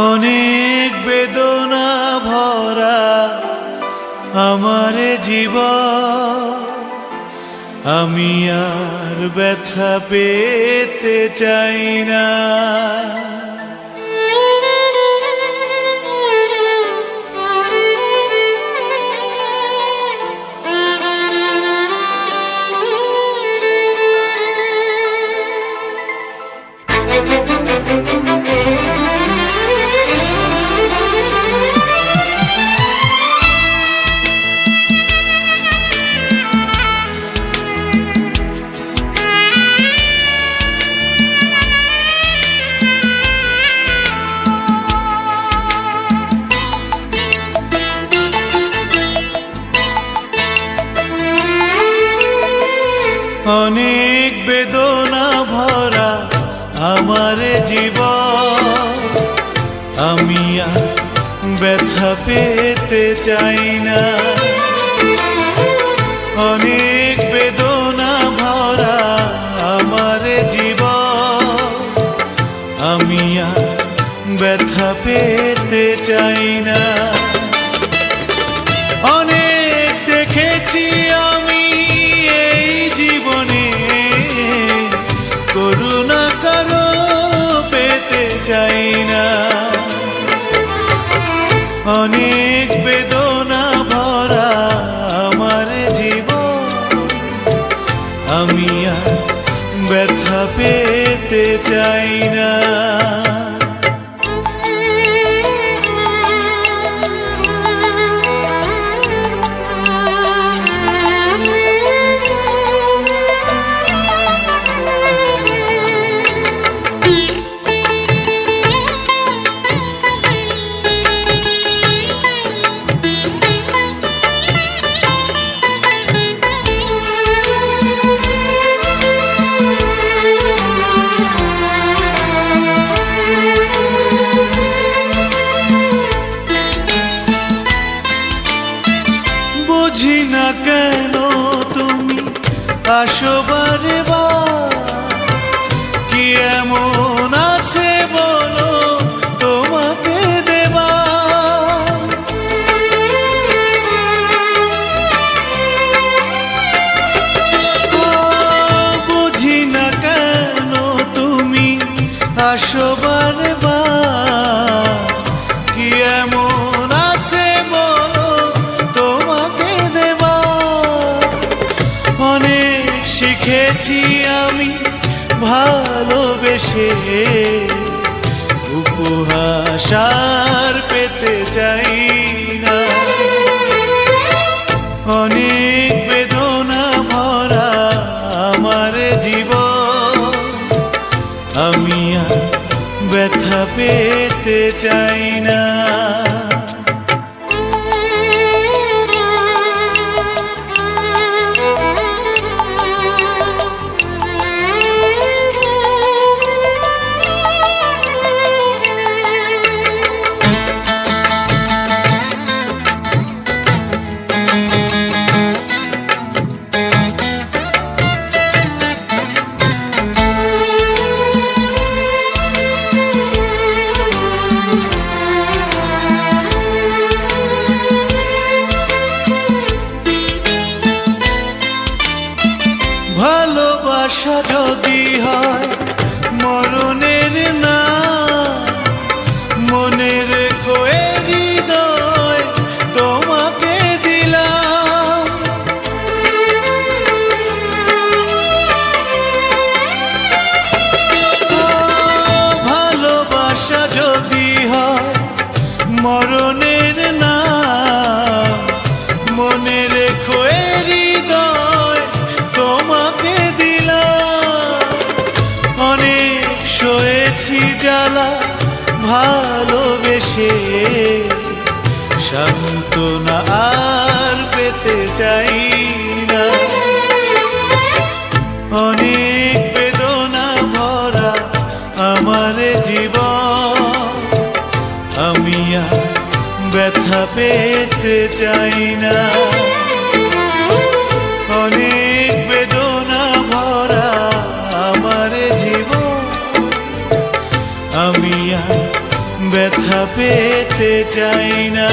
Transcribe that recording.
অনেক বেদনা ভরা আমার জীবন, আমি আর ব্যথা পেতে চাই না। অনেক বেদনা ভরা আমার জীবন, আমি আর ব্যথা পেতে চাই না। অনেক বেদনা ভরা আমার জীবন, আমি আর ব্যথা পেতে চাই না। অনেক দেখেছি আমি এই জীবনে, করুণা কারো পেতে চাই না। অনেক বেদনা ভরা আমার জীবন, আমি আর ব্যথা পেতে চাই না। বুঝি না কেন তুমি আসো বারে বার, কি এমন আছে বলো তোমাকে দেবা। বুঝি না কেন তুমি আসো বারে বার, কি এমন আছে বলো তোমাকে দেবা। অনেক শিখেছি আমি ভালোবেসে, উপহাস আর পেতে চাই না। অনেক বেদনা ভরা আমার জীবন, আমি আর ব্যথা পেতে চাই না। ভালোবাসা যদি হয় মরণের না, মনে রেখো এ হৃদয় তোমাকে দিলাম। ভালোবাসা যদি হয় মরণের না, মনে রেখো এ হৃদয় তোমাকে দিলাম। অনেক সয়েছি জ্বালা ভালোবেসে, সান্ত্বনা আর পেতে চাই না। অনেক বেদনা ভরা আমার জীবন, আমি আর ব্যথা পেতে চাই না। অনেক বেদনা ভরা আমার জীবন, আমি আর ব্যথা পেতে চাই না।